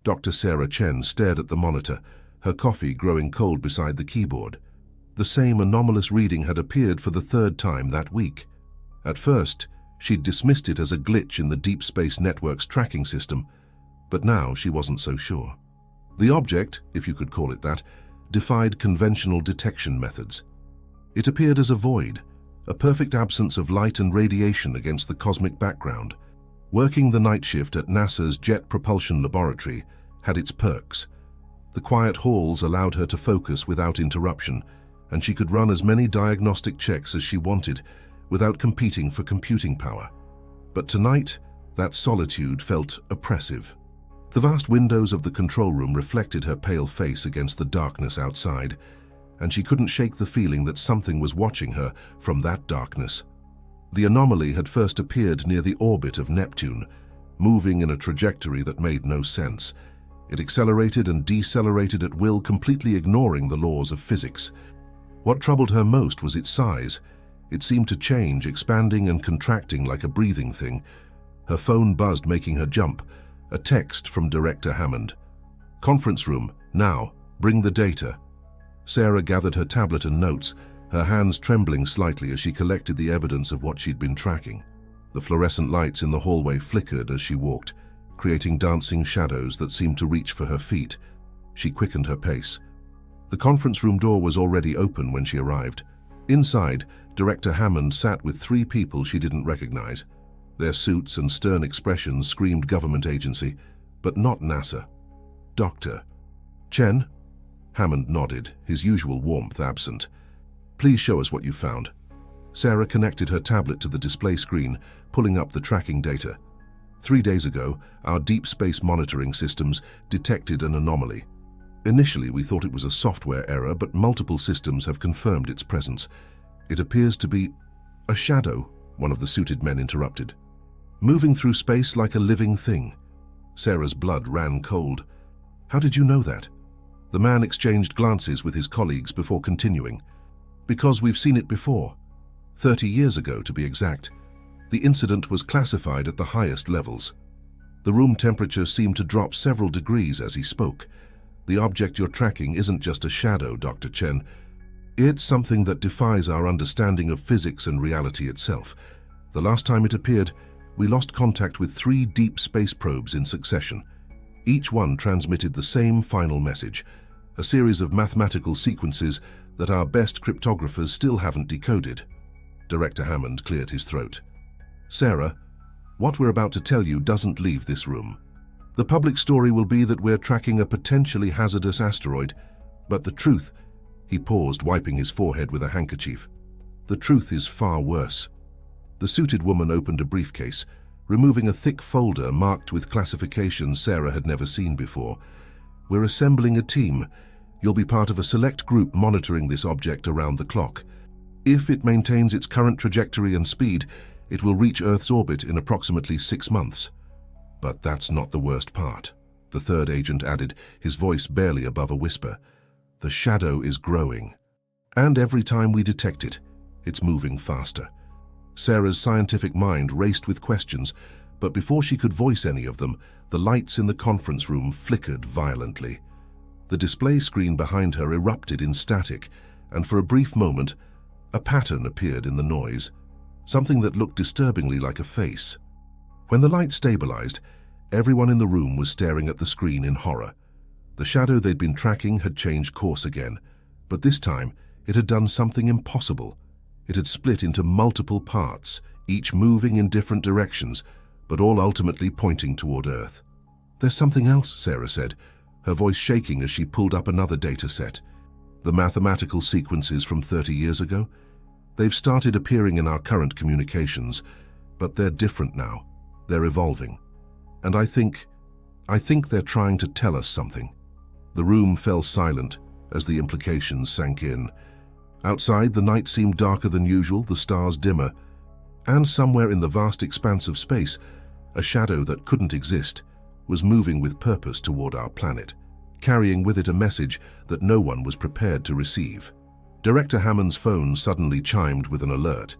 Dr. Sarah Chen stared at the monitor, her coffee growing cold beside the keyboard. The same anomalous reading had appeared for the third time that week. At first, she'd dismissed it as a glitch in the Deep Space Network's tracking system, but now she wasn't so sure. The object, if you could call it that, defied conventional detection methods. It appeared as a void, a perfect absence of light and radiation against the cosmic background. Working the night shift at NASA's Jet Propulsion Laboratory had its perks. The quiet halls allowed her to focus without interruption, and she could run as many diagnostic checks as she wanted without competing for computing power. But tonight, that solitude felt oppressive. The vast windows of the control room reflected her pale face against the darkness outside, and she couldn't shake the feeling that something was watching her from that darkness. The anomaly had first appeared near the orbit of Neptune, moving in a trajectory that made no sense. It accelerated and decelerated at will, completely ignoring the laws of physics. What troubled her most was its size. It seemed to change, expanding and contracting like a breathing thing. Her phone buzzed, making her jump. A text from Director Hammond. "Conference room, now, bring the data." Sarah gathered her tablet and notes, her hands trembling slightly as she collected the evidence of what she'd been tracking. The fluorescent lights in the hallway flickered as she walked, creating dancing shadows that seemed to reach for her feet. She quickened her pace. The conference room door was already open when she arrived. Inside, Director Hammond sat with three people she didn't recognize. Their suits and stern expressions screamed government agency, but not NASA. "Dr. Chen?" Hammond nodded, his usual warmth absent. "Please show us what you found." Sarah connected her tablet to the display screen, pulling up the tracking data. 3 days ago, our deep space monitoring systems detected an anomaly. Initially, we thought it was a software error, but multiple systems have confirmed its presence. "It appears to be a shadow," one of the suited men interrupted. "Moving through space like a living thing." Sarah's blood ran cold. "How did you know that?" The man exchanged glances with his colleagues before continuing. "Because we've seen it before. 30 years ago, to be exact. The incident was classified at the highest levels." The room temperature seemed to drop several degrees as he spoke. "The object you're tracking isn't just a shadow, Dr. Chen. It's something that defies our understanding of physics and reality itself. The last time it appeared, we lost contact with 3 deep space probes in succession. Each one transmitted the same final message, a series of mathematical sequences that our best cryptographers still haven't decoded." Director Hammond cleared his throat. "Sarah, what we're about to tell you doesn't leave this room. The public story will be that we're tracking a potentially hazardous asteroid, but the truth—" He paused, wiping his forehead with a handkerchief. "The truth is far worse." The suited woman opened a briefcase, removing a thick folder marked with classifications Sarah had never seen before. "We're assembling a team. You'll be part of a select group monitoring this object around the clock. If it maintains its current trajectory and speed, it will reach Earth's orbit in approximately 6 months. But that's not the worst part," the third agent added, his voice barely above a whisper. "The shadow is growing. And every time we detect it, it's moving faster." Sarah's scientific mind raced with questions, but before she could voice any of them, the lights in the conference room flickered violently. The display screen behind her erupted in static, and for a brief moment, a pattern appeared in the noise, something that looked disturbingly like a face. When the light stabilized, everyone in the room was staring at the screen in horror. The shadow they'd been tracking had changed course again, but this time it had done something impossible. It had split into multiple parts, each moving in different directions, but all ultimately pointing toward Earth. "There's something else," Sarah said, her voice shaking as she pulled up another data set. "The mathematical sequences from 30 years ago? They've started appearing in our current communications, but they're different now. They're evolving. And I think they're trying to tell us something." The room fell silent as the implications sank in. Outside, the night seemed darker than usual, the stars dimmer, and somewhere in the vast expanse of space, a shadow that couldn't exist was moving with purpose toward our planet, carrying with it a message that no one was prepared to receive. Director Hammond's phone suddenly chimed with an alert.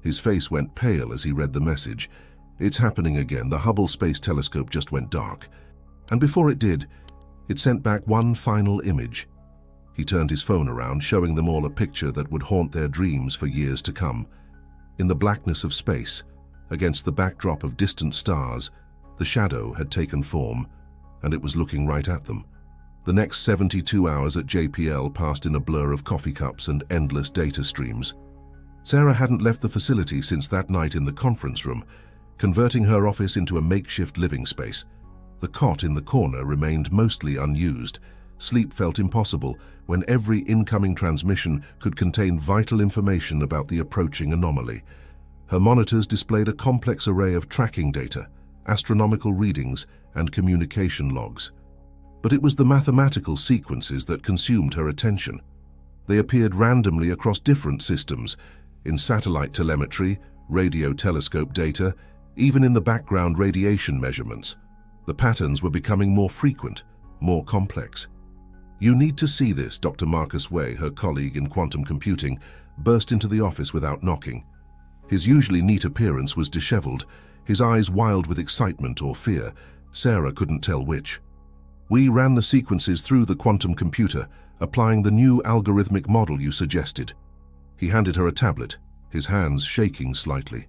His face went pale as he read the message. "It's happening again. The Hubble Space Telescope just went dark." And before it did, it sent back one final image. He turned his phone around, showing them all a picture that would haunt their dreams for years to come. In the blackness of space, against the backdrop of distant stars, the shadow had taken form, and it was looking right at them. The next 72 hours at JPL passed in a blur of coffee cups and endless data streams. Sarah hadn't left the facility since that night in the conference room, converting her office into a makeshift living space. The cot in the corner remained mostly unused. Sleep felt impossible when every incoming transmission could contain vital information about the approaching anomaly. Her monitors displayed a complex array of tracking data, astronomical readings, and communication logs. But it was the mathematical sequences that consumed her attention. They appeared randomly across different systems, in satellite telemetry, radio telescope data, even in the background radiation measurements. The patterns were becoming more frequent, more complex. "You need to see this," Dr. Marcus Way, her colleague in quantum computing, burst into the office without knocking. His usually neat appearance was disheveled, his eyes wild with excitement or fear. Sarah couldn't tell which. "We ran the sequences through the quantum computer, applying the new algorithmic model you suggested." He handed her a tablet, his hands shaking slightly.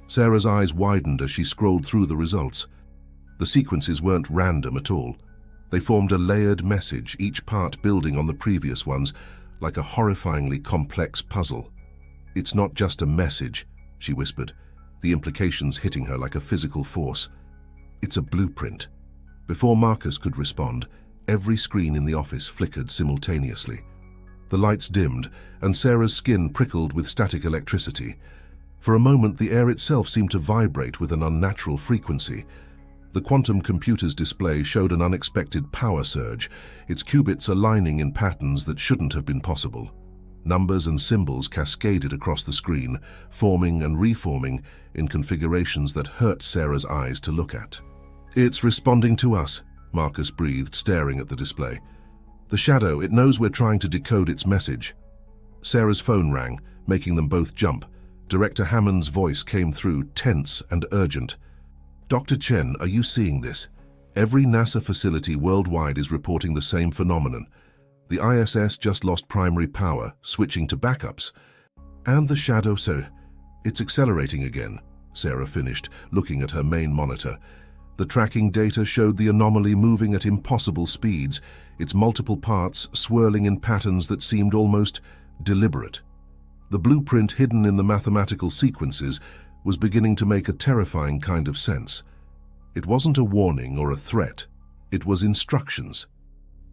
Sarah's eyes widened as she scrolled through the results. The sequences weren't random at all. They formed a layered message, each part building on the previous ones, like a horrifyingly complex puzzle. "It's not just a message," she whispered, the implications hitting her like a physical force. "It's a blueprint." Before Marcus could respond, every screen in the office flickered simultaneously. The lights dimmed, and Sarah's skin prickled with static electricity. For a moment, the air itself seemed to vibrate with an unnatural frequency. The quantum computer's display showed an unexpected power surge, its qubits aligning in patterns that shouldn't have been possible. Numbers and symbols cascaded across the screen, forming and reforming in configurations that hurt Sarah's eyes to look at. "It's responding to us," Marcus breathed, staring at the display. "The shadow, it knows we're trying to decode its message." Sarah's phone rang, making them both jump. Director Hammond's voice came through, tense and urgent. "Dr. Chen, are you seeing this? Every NASA facility worldwide is reporting the same phenomenon. The ISS just lost primary power, switching to backups. And the shadow, so it's accelerating again," Sarah finished, looking at her main monitor. The tracking data showed the anomaly moving at impossible speeds, its multiple parts swirling in patterns that seemed almost deliberate. The blueprint hidden in the mathematical sequences was beginning to make a terrifying kind of sense. It wasn't a warning or a threat, it was instructions.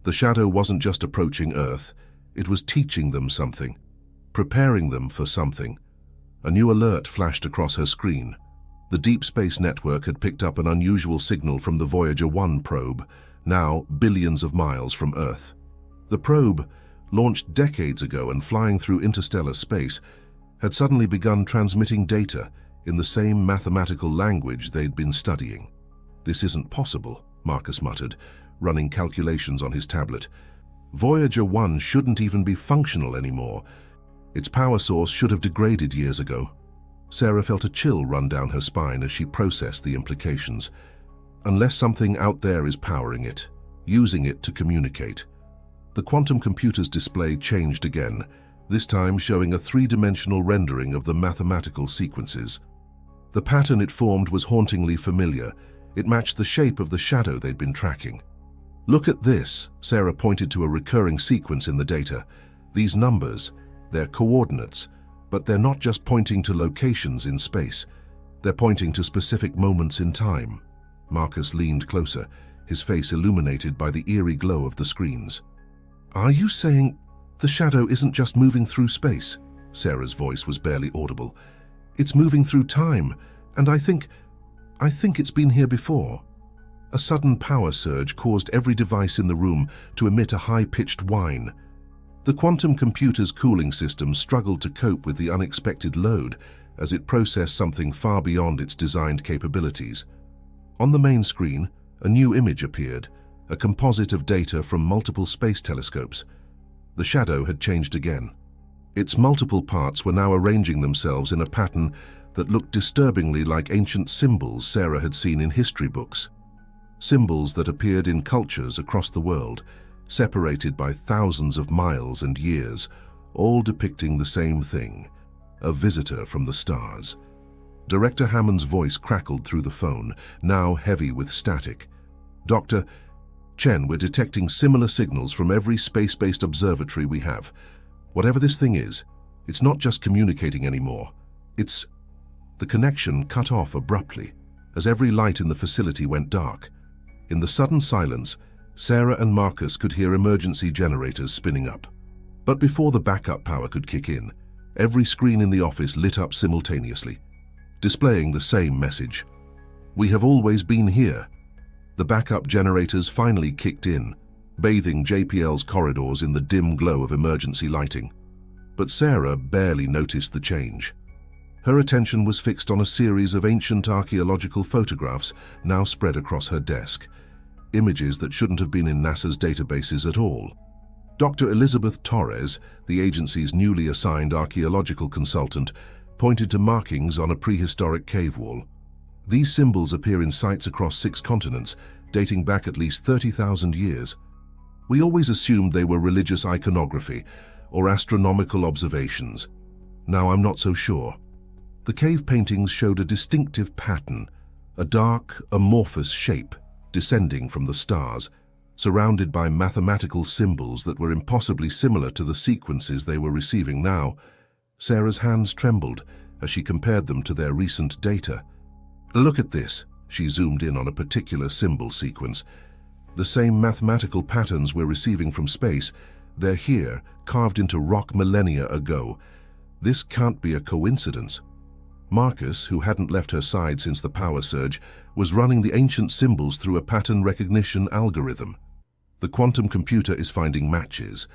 The shadow wasn't just approaching Earth, it was teaching them something, preparing them for something. A new alert flashed across her screen. The Deep Space Network had picked up an unusual signal from the Voyager 1 probe, now billions of miles from Earth. The probe, launched decades ago and flying through interstellar space, had suddenly begun transmitting data in the same mathematical language they'd been studying. "This isn't possible," Marcus muttered, running calculations on his tablet. "Voyager 1 shouldn't even be functional anymore. Its power source should have degraded years ago." Sarah felt a chill run down her spine as she processed the implications. Unless something out there is powering it, using it to communicate. The quantum computer's display changed again, this time showing a three-dimensional rendering of the mathematical sequences. The pattern it formed was hauntingly familiar. It matched the shape of the shadow they'd been tracking. "Look at this," Sarah pointed to a recurring sequence in the data. "These numbers, they're coordinates, but they're not just pointing to locations in space. They're pointing to specific moments in time." Marcus leaned closer, his face illuminated by the eerie glow of the screens. "Are you saying the shadow isn't just moving through space?" Sarah's voice was barely audible. "It's moving through time, and I think it's been here before." A sudden power surge caused every device in the room to emit a high-pitched whine. The quantum computer's cooling system struggled to cope with the unexpected load as it processed something far beyond its designed capabilities. On the main screen, a new image appeared, a composite of data from multiple space telescopes. The shadow had changed again. Its multiple parts were now arranging themselves in a pattern that looked disturbingly like ancient symbols Sarah had seen in history books. symbols that appeared in cultures across the world, separated by thousands of miles and years, all depicting the same thing, a visitor from the stars. Director Hammond's voice crackled through the phone, now heavy with static. "Dr. Chen, we're detecting similar signals from every space-based observatory we have. Whatever this thing is, it's not just communicating anymore. It's..." The connection cut off abruptly, as every light in the facility went dark. In the sudden silence, Sarah and Marcus could hear emergency generators spinning up. But before the backup power could kick in, every screen in the office lit up simultaneously, displaying the same message. "We have always been here." The backup generators finally kicked in, bathing JPL's corridors in the dim glow of emergency lighting. But Sarah barely noticed the change. Her attention was fixed on a series of ancient archaeological photographs now spread across her desk, images that shouldn't have been in NASA's databases at all. Dr. Elizabeth Torres, the agency's newly assigned archaeological consultant, pointed to markings on a prehistoric cave wall. These symbols appear in sites across 6 continents, dating back at least 30,000 years. "We always assumed they were religious iconography or astronomical observations. Now I'm not so sure." The cave paintings showed a distinctive pattern, a dark, amorphous shape descending from the stars, surrounded by mathematical symbols that were impossibly similar to the sequences they were receiving now. Sarah's hands trembled as she compared them to their recent data. "Look at this." She zoomed in on a particular symbol sequence. "The same mathematical patterns we're receiving from space, they're here, carved into rock millennia ago. This can't be a coincidence." Marcus, who hadn't left her side since the power surge, was running the ancient symbols through a pattern recognition algorithm. The quantum computer is finding matches.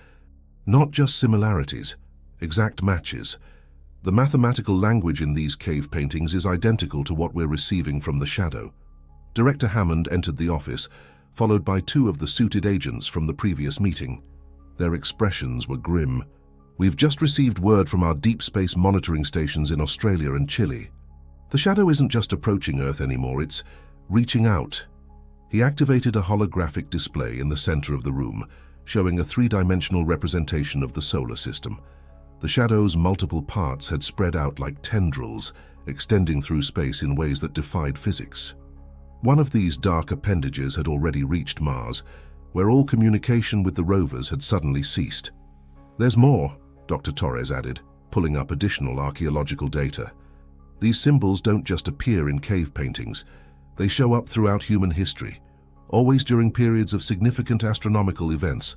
Not just similarities, exact matches. The mathematical language in these cave paintings is identical to what we're receiving from the shadow. Director Hammond entered the office, followed by 2 of the suited agents from the previous meeting. Their expressions were grim. "We've just received word from our deep space monitoring stations in Australia and Chile. The shadow isn't just approaching Earth anymore, it's reaching out." He activated a holographic display in the center of the room, showing a 3-dimensional representation of the solar system. The shadow's multiple parts had spread out like tendrils, extending through space in ways that defied physics. One of these dark appendages had already reached Mars, where all communication with the rovers had suddenly ceased. "There's more," Dr. Torres added, pulling up additional archaeological data. "These symbols don't just appear in cave paintings. They show up throughout human history, always during periods of significant astronomical events.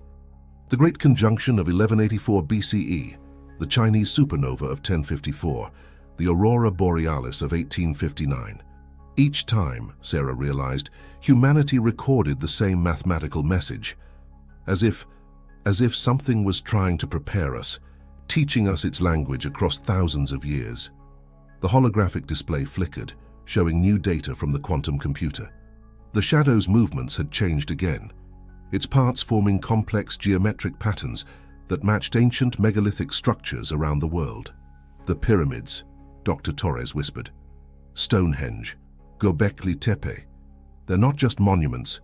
The Great Conjunction of 1184 BCE, the Chinese supernova of 1054, the Aurora Borealis of 1859. Each time, Sarah realized, humanity recorded the same mathematical message, as if something was trying to prepare us, teaching us its language across thousands of years. The holographic display flickered, showing new data from the quantum computer. The shadow's movements had changed again, its parts forming complex geometric patterns that matched ancient megalithic structures around the world. "The pyramids," Dr. Torres whispered. "Stonehenge, Göbekli Tepe. They're not just monuments,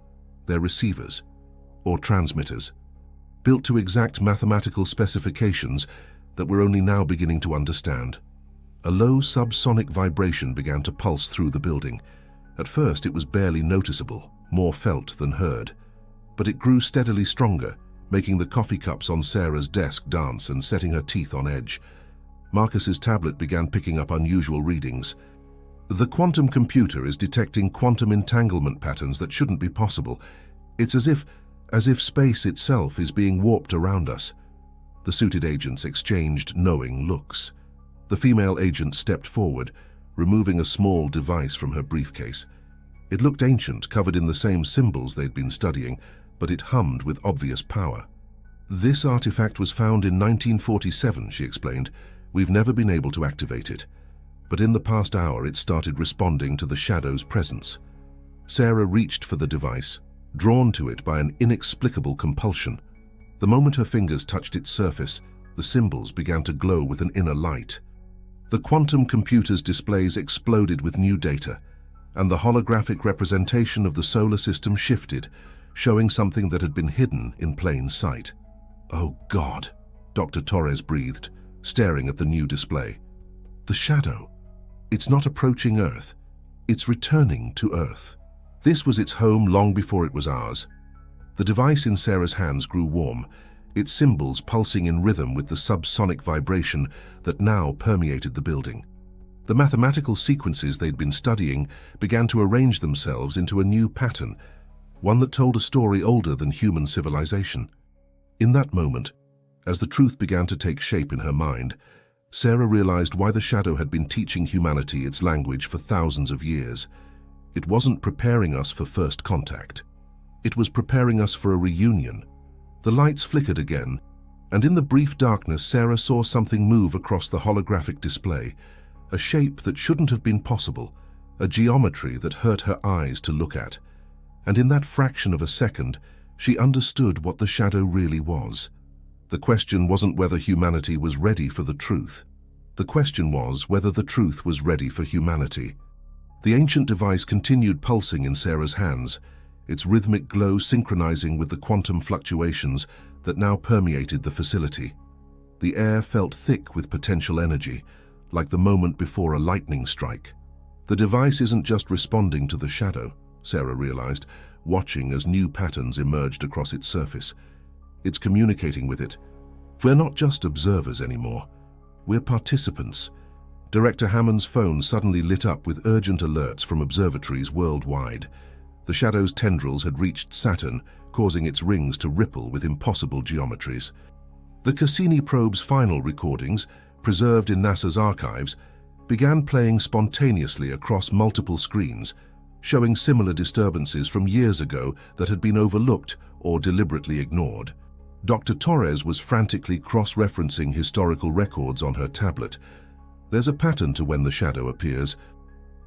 they're receivers, or transmitters, built to exact mathematical specifications that we're only now beginning to understand." A low subsonic vibration began to pulse through the building. At first it was barely noticeable, more felt than heard. But it grew steadily stronger, making the coffee cups on Sarah's desk dance and setting her teeth on edge. Marcus's tablet began picking up unusual readings. "The quantum computer is detecting quantum entanglement patterns that shouldn't be possible. It's as if space itself is being warped around us." The suited agents exchanged knowing looks. The female agent stepped forward, removing a small device from her briefcase. It looked ancient, covered in the same symbols they'd been studying, but it hummed with obvious power. "This artifact was found in 1947, she explained. "We've never been able to activate it. But in the past hour, it started responding to the shadow's presence." Sarah reached for the device, drawn to it by an inexplicable compulsion. The moment her fingers touched its surface, the symbols began to glow with an inner light. The quantum computer's displays exploded with new data. and the holographic representation of the solar system shifted, showing something that had been hidden in plain sight. "Oh God," Dr. Torres breathed, staring at the new display. "The shadow. It's not approaching Earth. It's returning to Earth." This was its home long before it was ours. The device in Sarah's hands grew warm, its symbols pulsing in rhythm with the subsonic vibration that now permeated the building. The mathematical sequences they'd been studying began to arrange themselves into a new pattern, one that told a story older than human civilization. In that moment, as the truth began to take shape in her mind, Sarah realized why the shadow had been teaching humanity its language for thousands of years. It wasn't preparing us for first contact. It was preparing us for a reunion. The lights flickered again, and in the brief darkness, Sarah saw something move across the holographic display, a shape that shouldn't have been possible, a geometry that hurt her eyes to look at. And in that fraction of a second, she understood what the shadow really was. The question wasn't whether humanity was ready for the truth. The question was whether the truth was ready for humanity. The ancient device continued pulsing in Sarah's hands, its rhythmic glow synchronizing with the quantum fluctuations that now permeated the facility. The air felt thick with potential energy, like the moment before a lightning strike. The device isn't just responding to the shadow, Sarah realized, watching as new patterns emerged across its surface. It's communicating with it. We're not just observers anymore. We're participants. Director Hammond's phone suddenly lit up with urgent alerts from observatories worldwide. The shadow's tendrils had reached Saturn, causing its rings to ripple with impossible geometries. The Cassini probe's final recordings, preserved in NASA's archives, began playing spontaneously across multiple screens, showing similar disturbances from years ago that had been overlooked or deliberately ignored. Dr. Torres was frantically cross-referencing historical records on her tablet. There's a pattern to when the shadow appears.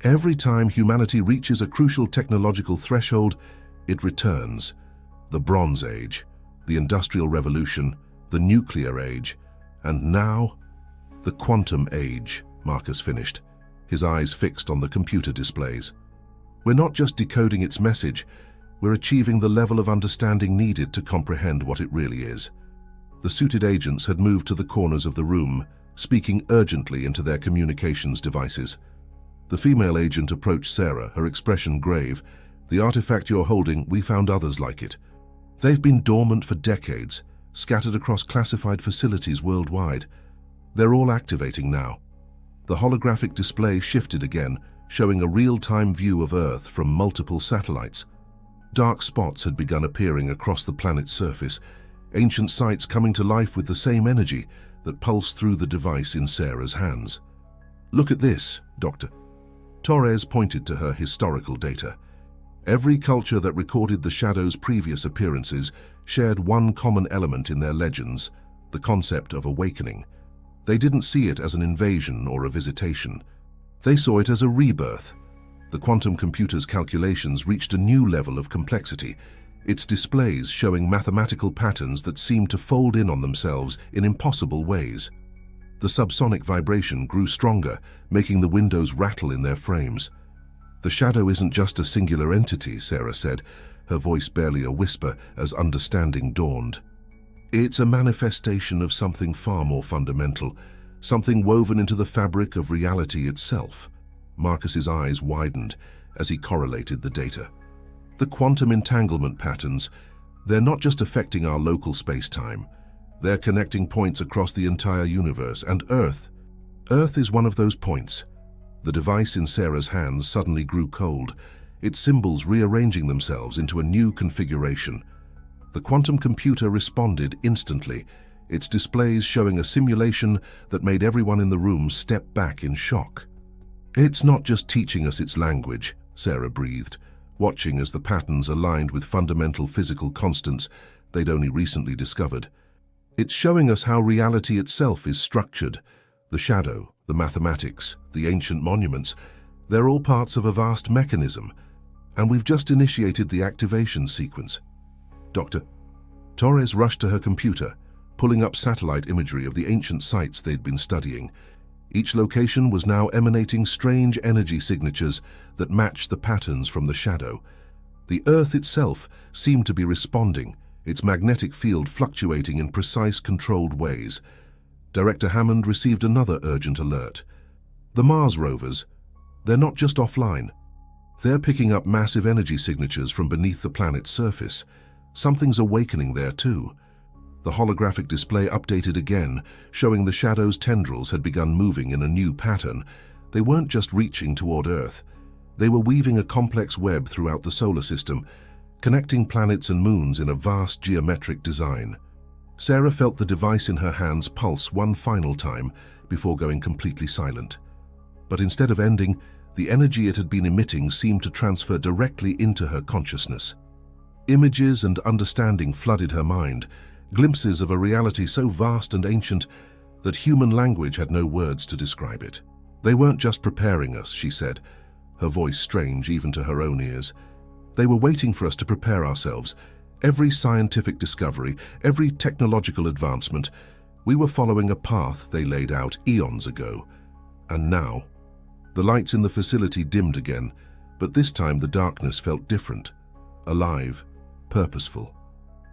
Every time humanity reaches a crucial technological threshold, it returns. The Bronze Age, the Industrial Revolution, the Nuclear Age, and now, the Quantum Age, Marcus finished, his eyes fixed on the computer displays. We're not just decoding its message, we're achieving the level of understanding needed to comprehend what it really is. The suited agents had moved to the corners of the room, speaking urgently into their communications devices. The female agent approached Sarah, her expression grave. "The artifact you're holding, we found others like it. They've been dormant for decades, scattered across classified facilities worldwide. They're all activating now." The holographic display shifted again, showing a real-time view of Earth from multiple satellites. Dark spots had begun appearing across the planet's surface, ancient sites coming to life with the same energy that pulsed through the device in Sarah's hands. "Look at this, Doctor." Torres pointed to her historical data. Every culture that recorded the shadow's previous appearances shared one common element in their legends, the concept of awakening. They didn't see it as an invasion or a visitation. They saw it as a rebirth. The quantum computer's calculations reached a new level of complexity, its displays showing mathematical patterns that seemed to fold in on themselves in impossible ways. The subsonic vibration grew stronger, making the windows rattle in their frames. "The shadow isn't just a singular entity," Sarah said, her voice barely a whisper as understanding dawned. "It's a manifestation of something far more fundamental, something woven into the fabric of reality itself." Marcus's eyes widened as he correlated the data. The quantum entanglement patterns, they're not just affecting our local space-time. They're connecting points across the entire universe, and Earth is one of those points. The device in Sarah's hands suddenly grew cold, its symbols rearranging themselves into a new configuration. The quantum computer responded instantly, its displays showing a simulation that made everyone in the room step back in shock. "It's not just teaching us its language," Sarah breathed, watching as the patterns aligned with fundamental physical constants they'd only recently discovered. "It's showing us how reality itself is structured. The shadow, the mathematics, the ancient monuments, they're all parts of a vast mechanism, and we've just initiated the activation sequence." "Doctor." Torres rushed to her computer, pulling up satellite imagery of the ancient sites they'd been studying. Each location was now emanating strange energy signatures that matched the patterns from the shadow. The Earth itself seemed to be responding, its magnetic field fluctuating in precise, controlled ways. Director Hammond received another urgent alert. The Mars rovers, they're not just offline. They're picking up massive energy signatures from beneath the planet's surface. Something's awakening there too. The holographic display updated again, showing the shadow's tendrils had begun moving in a new pattern. They weren't just reaching toward Earth. They were weaving a complex web throughout the solar system, connecting planets and moons in a vast geometric design. Sarah felt the device in her hands pulse one final time before going completely silent. But instead of ending, the energy it had been emitting seemed to transfer directly into her consciousness. Images and understanding flooded her mind, glimpses of a reality so vast and ancient that human language had no words to describe it. They weren't just preparing us, she said, her voice strange even to her own ears. They were waiting for us to prepare ourselves. Every scientific discovery, every technological advancement, we were following a path they laid out eons ago. And now, the lights in the facility dimmed again, but this time the darkness felt different, alive, purposeful.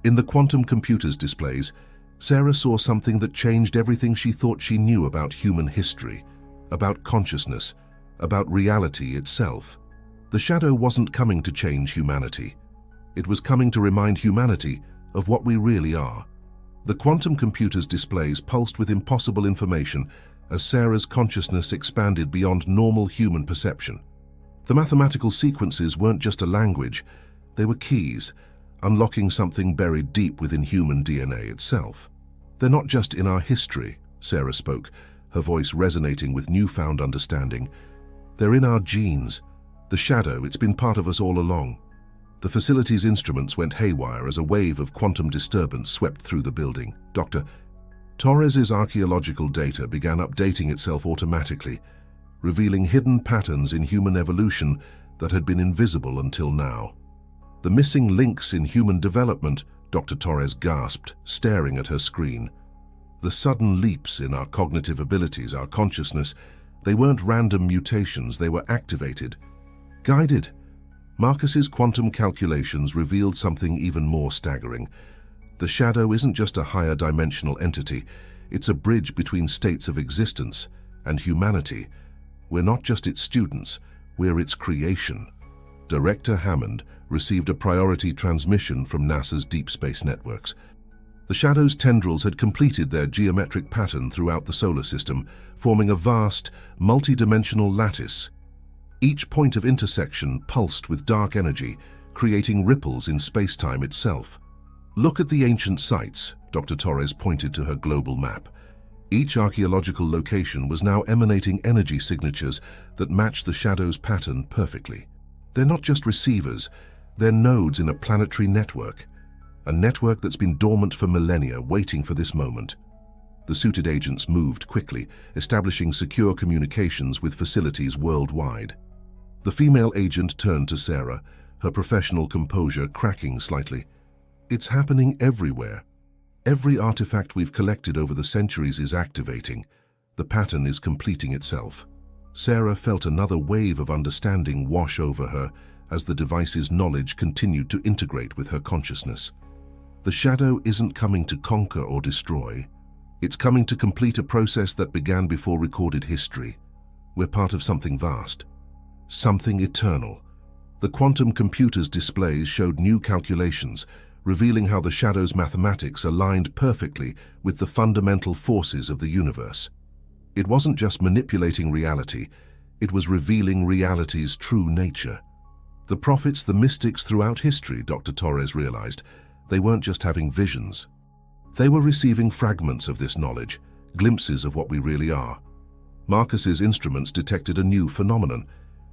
In the quantum computer's displays, Sarah saw something that changed everything she thought she knew about human history, about consciousness, about reality itself. The shadow wasn't coming to change humanity. It was coming to remind humanity of what we really are. The quantum computer's displays pulsed with impossible information as Sarah's consciousness expanded beyond normal human perception. The mathematical sequences weren't just a language, they were keys, unlocking something buried deep within human DNA itself. They're not just in our history, Sarah spoke, her voice resonating with newfound understanding. They're in our genes. The shadow, it's been part of us all along. The facility's instruments went haywire as a wave of quantum disturbance swept through the building. Dr. Torres's archaeological data began updating itself automatically, revealing hidden patterns in human evolution that had been invisible until now. The missing links in human development, Dr. Torres gasped, staring at her screen. The sudden leaps in our cognitive abilities, our consciousness, they weren't random mutations, they were activated, guided. Marcus's quantum calculations revealed something even more staggering. The shadow isn't just a higher dimensional entity, it's a bridge between states of existence and humanity. We're not just its students, we're its creation. Director Hammond received a priority transmission from NASA's deep space networks. The shadow's tendrils had completed their geometric pattern throughout the solar system, forming a vast, multi-dimensional lattice. Each point of intersection pulsed with dark energy, creating ripples in space-time itself. Look at the ancient sites, Dr. Torres pointed to her global map. Each archaeological location was now emanating energy signatures that matched the shadow's pattern perfectly. They're not just receivers, they're nodes in a planetary network. A network that's been dormant for millennia, waiting for this moment. The suited agents moved quickly, establishing secure communications with facilities worldwide. The female agent turned to Sarah, her professional composure cracking slightly. It's happening everywhere. Every artifact we've collected over the centuries is activating. The pattern is completing itself. Sarah felt another wave of understanding wash over her as the device's knowledge continued to integrate with her consciousness. The shadow isn't coming to conquer or destroy. It's coming to complete a process that began before recorded history. We're part of something vast, something eternal. The quantum computer's displays showed new calculations, revealing how the shadow's mathematics aligned perfectly with the fundamental forces of the universe. It wasn't just manipulating reality, it was revealing reality's true nature. The prophets, the mystics throughout history, Dr. Torres realized, they weren't just having visions. They were receiving fragments of this knowledge, glimpses of what we really are. Marcus's instruments detected a new phenomenon.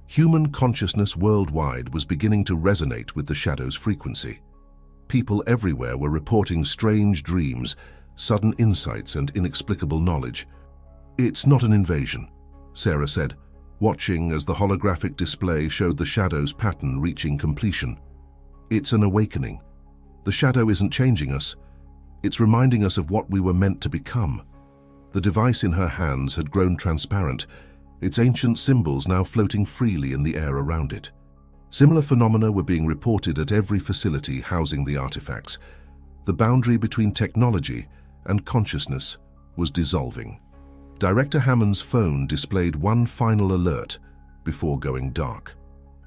Human consciousness worldwide was beginning to resonate with the shadow's frequency. People everywhere were reporting strange dreams, sudden insights, and inexplicable knowledge. It's not an invasion, Sarah said, watching as the holographic display showed the shadow's pattern reaching completion. It's an awakening. The shadow isn't changing us. It's reminding us of what we were meant to become. The device in her hands had grown transparent, its ancient symbols now floating freely in the air around it. Similar phenomena were being reported at every facility housing the artifacts. The boundary between technology and consciousness was dissolving. Director Hammond's phone displayed one final alert before going dark.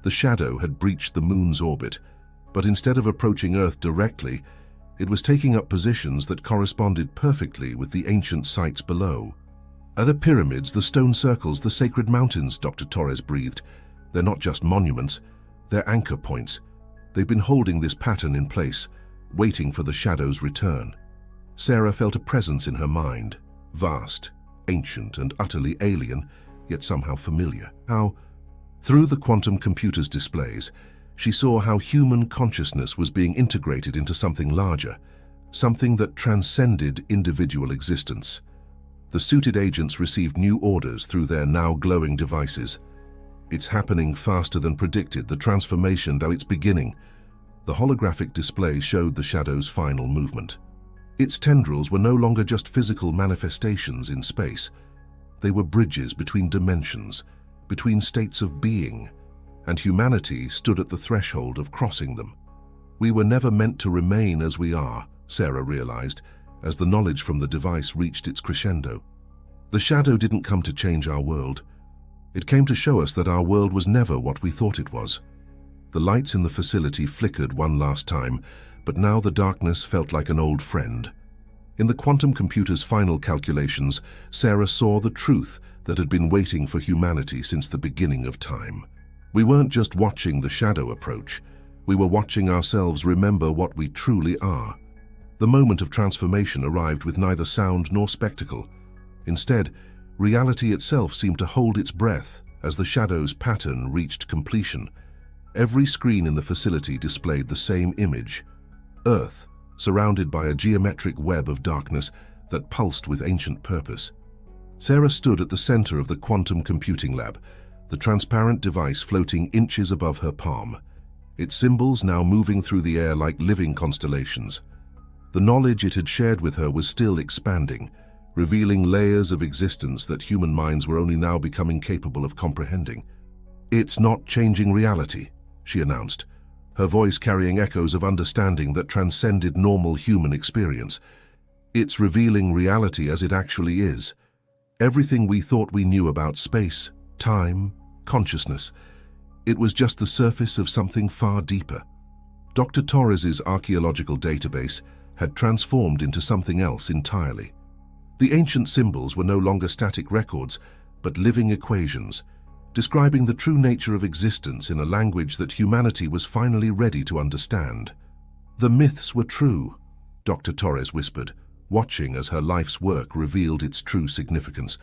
The shadow had breached the moon's orbit, but instead of approaching Earth directly, it was taking up positions that corresponded perfectly with the ancient sites below. "Are the pyramids, the stone circles, the sacred mountains?" Dr. Torres breathed. "They're not just monuments, they're anchor points. They've been holding this pattern in place, waiting for the shadow's return." Sarah felt a presence in her mind, vast, ancient, and utterly alien, yet somehow familiar. Through the quantum computer's displays, she saw how human consciousness was being integrated into something larger, something that transcended individual existence. The suited agents received new orders through their now glowing devices. "It's happening faster than predicted. The transformation, now it's beginning." The holographic display showed the shadow's final movement. Its tendrils were no longer just physical manifestations in space. They were bridges between dimensions, between states of being, and humanity stood at the threshold of crossing them. "We were never meant to remain as we are," Sarah realized, as the knowledge from the device reached its crescendo. The shadow didn't come to change our world. It came to show us that our world was never what we thought it was. The lights in the facility flickered one last time, but now the darkness felt like an old friend. In the quantum computer's final calculations, Sarah saw the truth that had been waiting for humanity since the beginning of time. We weren't just watching the shadow approach, we were watching ourselves remember what we truly are. The moment of transformation arrived with neither sound nor spectacle. Instead, reality itself seemed to hold its breath as the shadow's pattern reached completion. Every screen in the facility displayed the same image: Earth, surrounded by a geometric web of darkness that pulsed with ancient purpose. Sarah stood at the center of the quantum computing lab, the transparent device floating inches above her palm, its symbols now moving through the air like living constellations. The knowledge it had shared with her was still expanding, revealing layers of existence that human minds were only now becoming capable of comprehending. "It's not changing reality," she announced, her voice carrying echoes of understanding that transcended normal human experience. "It's revealing reality as it actually is. Everything we thought we knew about space, time, consciousness, it was just the surface of something far deeper." Dr. Torres's archaeological database had transformed into something else entirely. The ancient symbols were no longer static records, but living equations, describing the true nature of existence in a language that humanity was finally ready to understand. "The myths were true," Dr. Torres whispered, watching as her life's work revealed its true significance.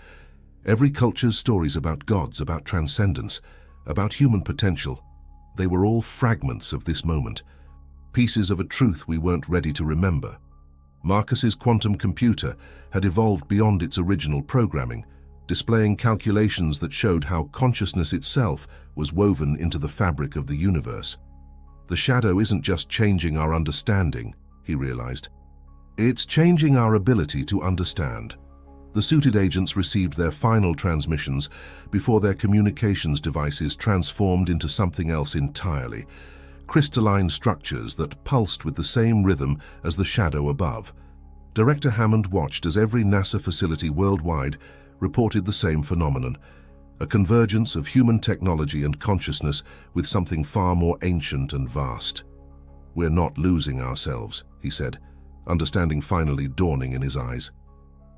Every culture's stories about gods, about transcendence, about human potential, they were all fragments of this moment, pieces of a truth we weren't ready to remember. Marcus's quantum computer had evolved beyond its original programming, displaying calculations that showed how consciousness itself was woven into the fabric of the universe. "The shadow isn't just changing our understanding," he realized. "It's changing our ability to understand." The suited agents received their final transmissions before their communications devices transformed into something else entirely: crystalline structures that pulsed with the same rhythm as the shadow above. Director Hammond watched as every NASA facility worldwide reported the same phenomenon, a convergence of human technology and consciousness with something far more ancient and vast. "We're not losing ourselves," he said, understanding finally dawning in his eyes.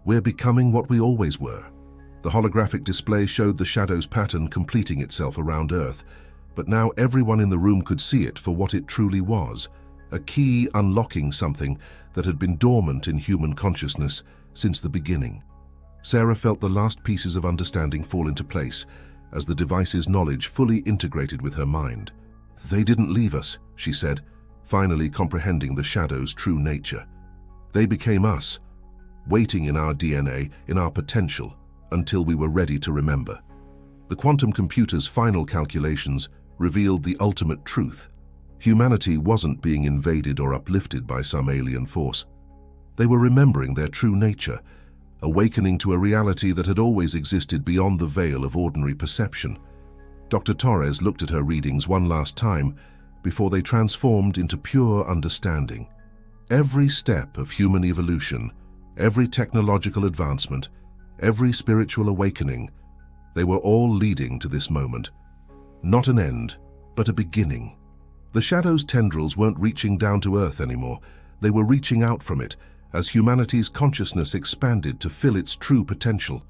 "We're becoming what we always were." The holographic display showed the shadow's pattern completing itself around Earth, but now everyone in the room could see it for what it truly was, a key unlocking something that had been dormant in human consciousness since the beginning. Sarah felt the last pieces of understanding fall into place as the device's knowledge fully integrated with her mind. "They didn't leave us," she said, finally comprehending the shadow's true nature. "They became us, waiting in our DNA, in our potential, until we were ready to remember." The quantum computer's final calculations revealed the ultimate truth. Humanity wasn't being invaded or uplifted by some alien force. They were remembering their true nature, awakening to a reality that had always existed beyond the veil of ordinary perception. Dr. Torres looked at her readings one last time before they transformed into pure understanding. Every step of human evolution, every technological advancement, every spiritual awakening, they were all leading to this moment. Not an end, but a beginning. The shadow's tendrils weren't reaching down to Earth anymore. They were reaching out from it as humanity's consciousness expanded to fill its true potential.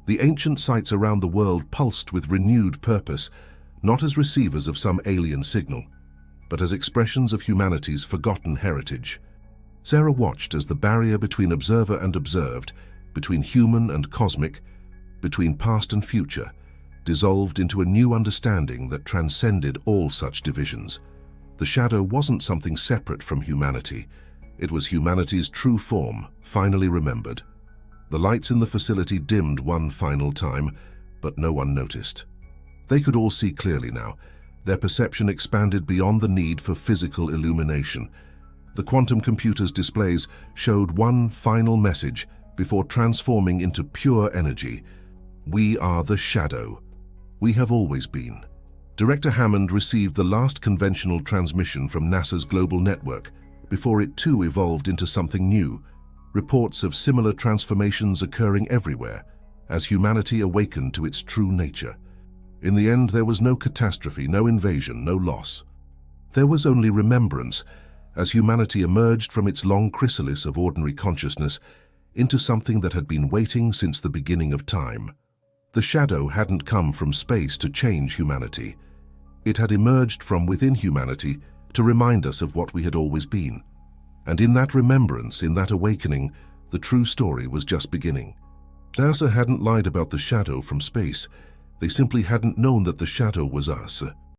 The ancient sites around the world pulsed with renewed purpose, not as receivers of some alien signal, but as expressions of humanity's forgotten heritage. Sarah watched as the barrier between observer and observed, between human and cosmic, between past and future, dissolved into a new understanding that transcended all such divisions. The shadow wasn't something separate from humanity. It was humanity's true form, finally remembered. The lights in the facility dimmed one final time, but no one noticed. They could all see clearly now. Their perception expanded beyond the need for physical illumination. The quantum computer's displays showed one final message before transforming into pure energy. We are the shadow. We have always been. Director Hammond received the last conventional transmission from NASA's global network before it too evolved into something new. Reports of similar transformations occurring everywhere as humanity awakened to its true nature. In the end, there was no catastrophe, no invasion, no loss. There was only remembrance as humanity emerged from its long chrysalis of ordinary consciousness into something that had been waiting since the beginning of time. The shadow hadn't come from space to change humanity. It had emerged from within humanity to remind us of what we had always been. And in that remembrance, in that awakening, the true story was just beginning. NASA hadn't lied about the shadow from space. They simply hadn't known that the shadow was us.